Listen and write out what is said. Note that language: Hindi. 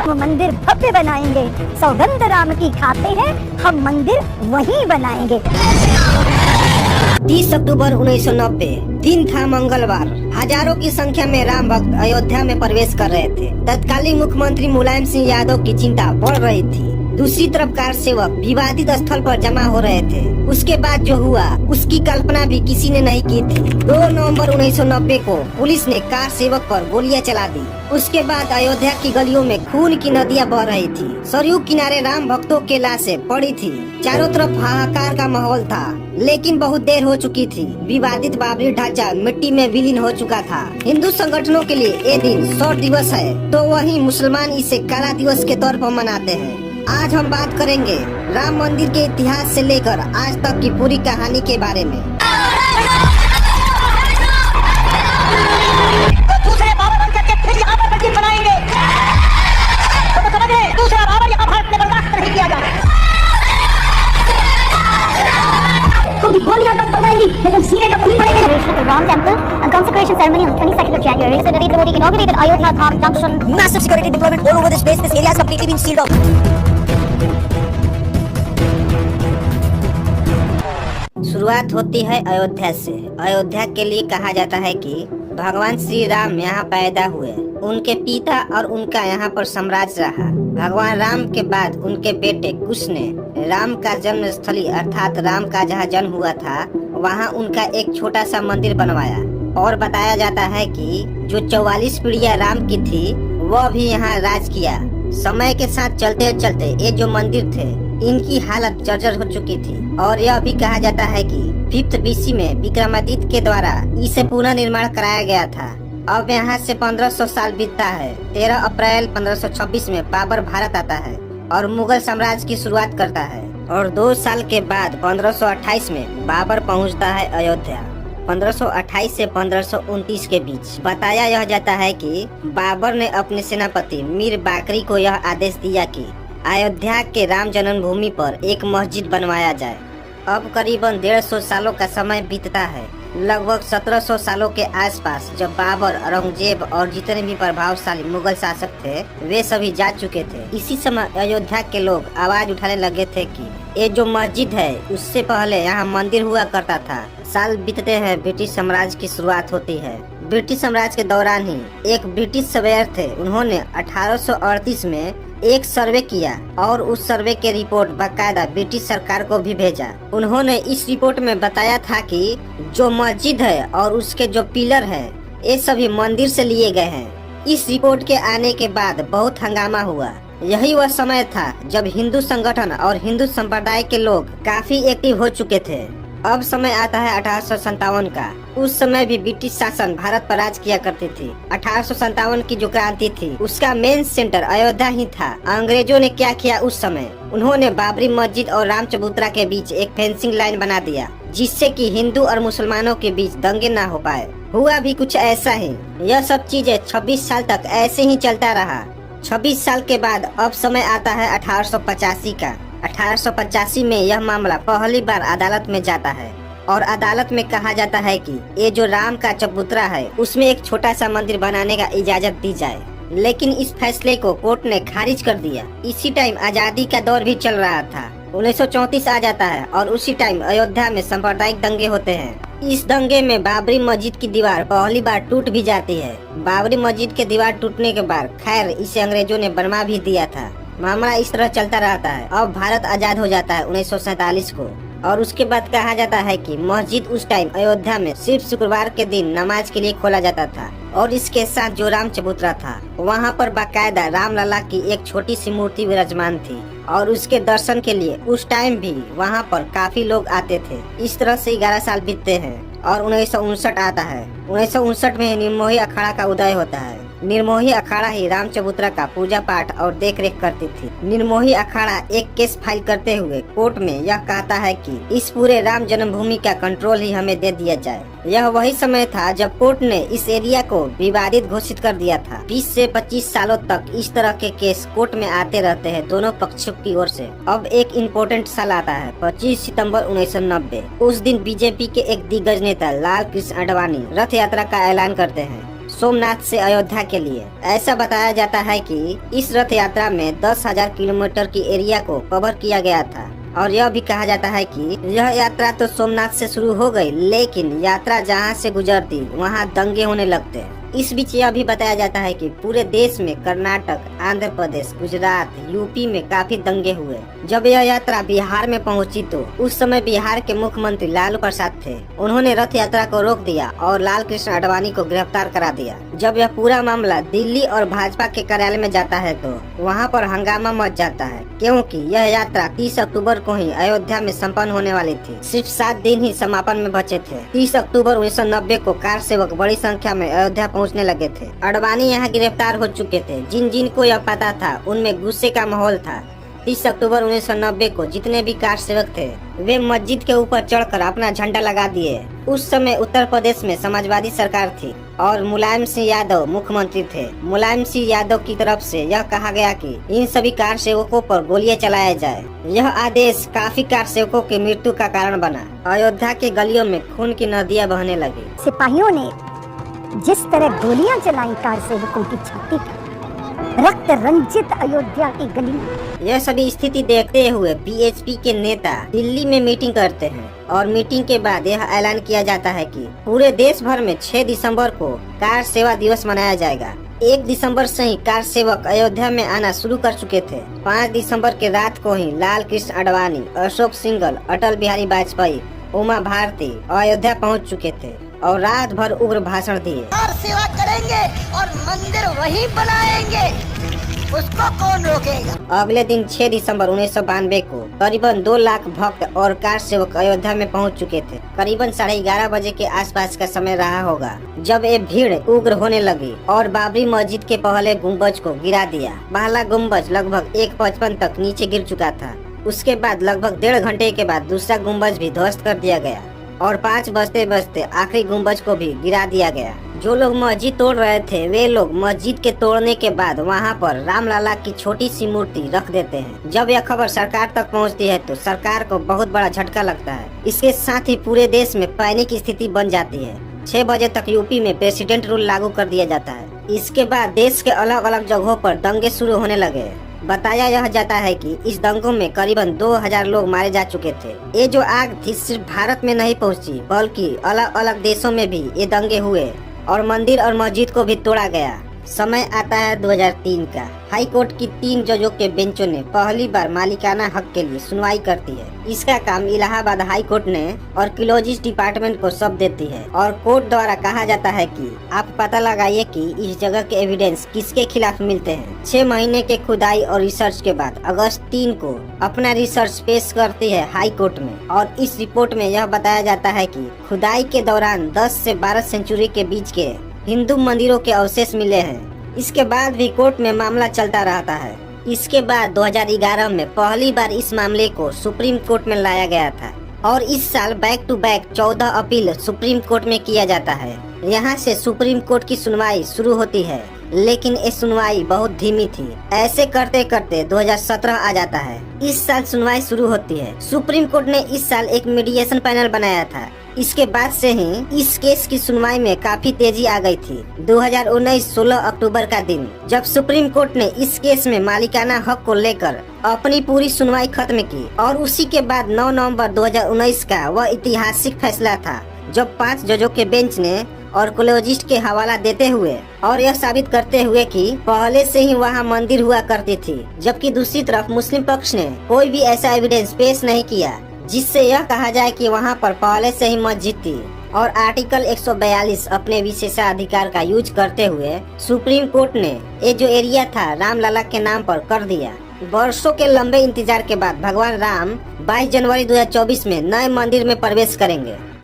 मंदिर भव्य बनाएंगे, सौगंध राम की खाते हैं, हम मंदिर वहीं बनाएंगे। 30 अक्टूबर 1990 दिन था मंगलवार। हजारों की संख्या में राम भक्त अयोध्या में प्रवेश कर रहे थे। तत्कालीन मुख्यमंत्री मुलायम सिंह यादव की चिंता बढ़ रही थी। दूसरी तरफ कार सेवक विवादित स्थल पर जमा हो रहे थे। उसके बाद जो हुआ उसकी कल्पना भी किसी ने नहीं की थी। 2 नवंबर 1990 को पुलिस ने कार सेवक पर गोलियां चला दी। उसके बाद अयोध्या की गलियों में खून की नदियां बह रही थी। सरयू किनारे राम भक्तों के लाशें पड़ी थी। चारों तरफ हाहाकार का माहौल था, लेकिन बहुत देर हो चुकी थी। विवादित बाबरी ढांचा मिट्टी में विलीन हो चुका था। हिंदू संगठनों के लिए ये दिन शौर्य दिवस है, तो वहीं मुसलमान इसे काला दिवस के तौर पर मनाते हैं। आज हम बात करेंगे राम मंदिर के इतिहास से लेकर आज तक की पूरी कहानी के बारे में। दूसरे बाबर बन करके फिर यहाँ पर मंदिर बनाएंगे, तो समझ रहे हैं, दूसरा बाबर यहाँ भारत में बर्दाश्त नहीं किया जाए। गोलियां तक पड़ेंगी, लेकिन सीने तक नहीं पड़ेंगे। The Ram Temple and consecration ceremony on 22nd of January. So Narendra Modi inaugurated Ayodhya Dham Junction. Massive security deployment all over this place. This area has completely been sealed off. शुरुआत होती है अयोध्या से। अयोध्या के लिए कहा जाता है कि भगवान श्री राम यहाँ पैदा हुए। उनके पिता और उनका यहाँ पर साम्राज्य रहा। भगवान राम के बाद उनके बेटे कुश ने राम का जन्म स्थली अर्थात राम का जहाँ जन्म हुआ था वहाँ उनका एक छोटा सा मंदिर बनवाया। और बताया जाता है कि जो 44 पीढ़ियाँ राम की थी वह भी यहाँ राज किया। समय के साथ चलते चलते ये जो मंदिर थे इनकी हालत जर्जर हो चुकी थी। और यह भी कहा जाता है कि 5th BC में विक्रमादित्य के द्वारा इसे पुनः निर्माण कराया गया था। अब यहाँ से 1500 साल बीतता है। 13 अप्रैल 1526 में बाबर भारत आता है और मुगल साम्राज्य की शुरुआत करता है। और 2 साल के बाद 1528 में बाबर पहुँचता है अयोध्या। 1528 से 1529 के बीच बताया यह जाता है कि बाबर ने अपने सेनापति मीर बाकरी को यह आदेश दिया कि अयोध्या के राम जन्मभूमि पर एक मस्जिद बनवाया जाए। अब करीबन 150 सालों का समय बीतता है। लगभग 1700 सालों के आसपास जब बाबर, औरंगजेब और जितने भी प्रभावशाली मुगल शासक थे वे सभी जा चुके थे। इसी समय अयोध्या के लोग आवाज उठाने लगे थे कि ये जो मस्जिद है उससे पहले यहाँ मंदिर हुआ करता था। साल बीतते हैं, ब्रिटिश साम्राज्य की शुरुआत होती है। ब्रिटिश साम्राज्य के दौरान ही एक ब्रिटिश सर्वेयर थे, उन्होंने 1838 में एक सर्वे किया और उस सर्वे के रिपोर्ट बाकायदा ब्रिटिश सरकार को भी भेजा। उन्होंने इस रिपोर्ट में बताया था कि जो मस्जिद है और उसके जो पिलर है ये सभी मंदिर से लिए गए हैं। इस रिपोर्ट के आने के बाद बहुत हंगामा हुआ। यही वह समय था जब हिंदू संगठन और हिंदू संप्रदाय के लोग काफी एक्टिव हो चुके थे। अब समय आता है 1857 का। उस समय भी ब्रिटिश शासन भारत पर राज किया करती थी। 1857 की जो क्रांति थी उसका मेन सेंटर अयोध्या ही था। अंग्रेजों ने क्या किया उस समय, उन्होंने बाबरी मस्जिद और राम चबूतरा के बीच एक फेंसिंग लाइन बना दिया जिससे कि हिंदू और मुसलमानों के बीच दंगे ना हो पाए। हुआ भी कुछ ऐसा ही। यह सब चीजें 26 साल तक ऐसे ही चलता रहा। 26 साल के बाद अब समय आता है 1885 का। 1885 में यह मामला पहली बार अदालत में जाता है और अदालत में कहा जाता है कि ये जो राम का चबूतरा है उसमें एक छोटा सा मंदिर बनाने का इजाजत दी जाए। लेकिन इस फैसले को कोर्ट ने खारिज कर दिया। इसी टाइम आजादी का दौर भी चल रहा था। 1934 आ जाता है और उसी टाइम अयोध्या में सांप्रदायिक दंगे होते हैं। इस दंगे में बाबरी मस्जिद की दीवार पहली बार टूट भी जाती है। बाबरी मस्जिद के दीवार टूटने के बाद खैर इसे अंग्रेजों ने बनवा भी दिया था। मामला इस तरह चलता रहता है। अब भारत आजाद हो जाता है 1947 को। और उसके बाद कहा जाता है कि मस्जिद उस टाइम अयोध्या में सिर्फ शुक्रवार के दिन नमाज के लिए खोला जाता था। और इसके साथ जो राम चबूतरा था वहाँ पर बाकायदा राम लला की एक छोटी सी मूर्ति विराजमान थी और उसके दर्शन के लिए उस टाइम भी वहाँ पर काफी लोग आते थे। इस तरह से 11 साल बीतते हैं और 1959 आता है। 1959 में निर्मोही अखाड़ा का उदय होता है। निर्मोही अखाड़ा ही राम चबूतरा का पूजा पाठ और देख रेख करती थी। निर्मोही अखाड़ा एक केस फाइल करते हुए कोर्ट में यह कहता है कि इस पूरे राम जन्मभूमि का कंट्रोल ही हमें दे दिया जाए। यह वही समय था जब कोर्ट ने इस एरिया को विवादित घोषित कर दिया था। 20 से 25 सालों तक इस तरह के केस कोर्ट में आते रहते हैं दोनों पक्षों की ओर से। अब एक इम्पोर्टेंट साल आता है 25 सितंबर 1990। उस दिन बीजेपी के एक दिग्गज नेता लाल कृष्ण आडवाणी रथ यात्रा का ऐलान करते हैं। सोमनाथ से अयोध्या के लिए। ऐसा बताया जाता है कि इस रथ यात्रा में 10,000 किलोमीटर की एरिया को कवर किया गया था। और यह भी कहा जाता है कि यह यात्रा तो सोमनाथ से शुरू हो गई, लेकिन यात्रा जहां से गुजरती वहां दंगे होने लगते। इस बीच यह भी बताया जाता है कि पूरे देश में कर्नाटक, आंध्र प्रदेश, गुजरात, यूपी में काफी दंगे हुए। जब यह यात्रा बिहार में पहुंची तो उस समय बिहार के मुख्यमंत्री लालू प्रसाद थे। उन्होंने रथ यात्रा को रोक दिया और लाल कृष्ण आडवाणी को गिरफ्तार करा दिया। जब यह पूरा मामला दिल्ली और भाजपा के कार्यालय में जाता है तो वहाँ पर हंगामा मच जाता है, क्योंकि यह यात्रा 30 अक्टूबर को ही अयोध्या में संपन्न होने वाली थी। सिर्फ 7 दिन ही समापन में बचे थे। 30 अक्टूबर 1990 को कार सेवक बड़ी संख्या में अयोध्या पहुंचने लगे थे। आडवाणी यहाँ गिरफ्तार हो चुके थे। जिन को यह पता था उनमें गुस्से का माहौल था। 30 अक्टूबर 1990 को जितने भी कार सेवक थे वे मस्जिद के ऊपर चढ़कर अपना झंडा लगा दिए। उस समय उत्तर प्रदेश में समाजवादी सरकार थी और मुलायम सिंह यादव मुख्यमंत्री थे। मुलायम सिंह यादव की तरफ से यह कहा गया कि इन सभी कार सेवकों पर गोलियां चलाया जाए। यह आदेश काफी कार सेवकों की मृत्यु का कारण बना। अयोध्या के गलियों में खून की नदियां बहने लगी। सिपाहियों ने जिस तरह गोलियां चलाई कार सेवकों की छाती पर, रक्त रंजित अयोध्या की गली में। यह सभी स्थिति देखते हुए बीएचपी के नेता दिल्ली में मीटिंग करते हैं और मीटिंग के बाद यह ऐलान किया जाता है कि पूरे देश भर में 6 दिसंबर को कार सेवा दिवस मनाया जाएगा। 1 दिसंबर से ही कार सेवक अयोध्या में आना शुरू कर चुके थे। 5 दिसंबर के रात को ही लाल कृष्ण आडवाणी, अशोक सिंघल, अटल बिहारी वाजपेयी, उमा भारती अयोध्या पहुंच चुके थे और रात भर उग्र भाषण दिए। कार सेवा करेंगे और मंदिर वहीं बनाएंगे, उसको कौन रोकेगा। अगले दिन 6 दिसंबर 1992 को करीबन 2 लाख भक्त और कार सेवक अयोध्या में पहुंच चुके थे। करीबन 11:30 बजे के आसपास का समय रहा होगा जब ये भीड़ उग्र होने लगी और बाबरी मस्जिद के पहले गुम्बज को गिरा दिया। पहला गुम्बज लगभग 1:55 तक नीचे गिर चुका था। उसके बाद लगभग 1.5 घंटे के बाद दूसरा गुम्बज भी ध्वस्त कर दिया गया और 5 बजते बजते आखिरी गुम्बज को भी गिरा दिया गया। जो लोग मस्जिद तोड़ रहे थे वे लोग मस्जिद के तोड़ने के बाद वहाँ पर रामलला की छोटी सी मूर्ति रख देते हैं। जब यह खबर सरकार तक पहुँचती है तो सरकार को बहुत बड़ा झटका लगता है। इसके साथ ही पूरे देश में पैनिक की स्थिति बन जाती है। 6 बजे तक यूपी में प्रेसिडेंट रूल लागू कर दिया जाता है। इसके बाद देश के अलग अलग जगहों पर दंगे शुरू होने लगे। बताया यह जाता है कि इस दंगों में करीबन 2000 लोग मारे जा चुके थे। ये जो आग थी सिर्फ भारत में नहीं पहुंची, बल्कि अलग अलग देशों में भी ये दंगे हुए और मंदिर और मस्जिद को भी तोड़ा गया। समय आता है 2003 का। हाई कोर्ट की 3 जजों के बेंचों ने पहली बार मालिकाना हक के लिए सुनवाई करती है। इसका काम इलाहाबाद हाई कोर्ट ने और आर्कियोलॉजी डिपार्टमेंट को सौंप देती है और कोर्ट द्वारा कहा जाता है कि आप पता लगाइए कि इस जगह के एविडेंस किसके खिलाफ मिलते हैं। 6 महीने के खुदाई और रिसर्च के बाद अगस्त 3 को अपना रिसर्च पेश करती है हाई कोर्ट में और इस रिपोर्ट में यह बताया जाता है कि खुदाई के दौरान 10 से 12 सेंचुरी के बीच के हिंदू मंदिरों के अवशेष मिले हैं। इसके बाद भी कोर्ट में मामला चलता रहता है। इसके बाद 2011 में पहली बार इस मामले को सुप्रीम कोर्ट में लाया गया था और इस साल back to back 14 appeal Supreme Court में किया जाता है। यहाँ से सुप्रीम कोर्ट की सुनवाई शुरू होती है, लेकिन ये सुनवाई बहुत धीमी थी। ऐसे करते करते 2017 आ जाता है। इस साल सुनवाई शुरू होती है। सुप्रीम कोर्ट ने इस साल एक मीडिएशन पैनल बनाया था। इसके बाद से ही इस केस की सुनवाई में काफी तेजी आ गई थी। 2019 16 अक्टूबर का दिन जब सुप्रीम कोर्ट ने इस केस में मालिकाना हक को लेकर अपनी पूरी सुनवाई खत्म की और उसी के बाद 9 नवंबर 2019 का वह ऐतिहासिक फैसला था जब 5 जजों के बेंच ने आर्कियोलॉजिस्ट के हवाला देते हुए और यह साबित करते हुए कि पहले से ही वहाँ मंदिर हुआ करती थी, जबकि दूसरी तरफ मुस्लिम पक्ष ने कोई भी ऐसा एविडेंस पेश नहीं किया जिससे यह कहा जाए कि वहाँ पर पहले से ही मस्जिद थी। और आर्टिकल 142 अपने विशेषाधिकार का यूज करते हुए सुप्रीम कोर्ट ने ये जो एरिया था रामलला के नाम पर कर दिया। वर्षों के लंबे इंतजार के बाद भगवान राम 22 जनवरी 2024 में नए मंदिर में प्रवेश करेंगे।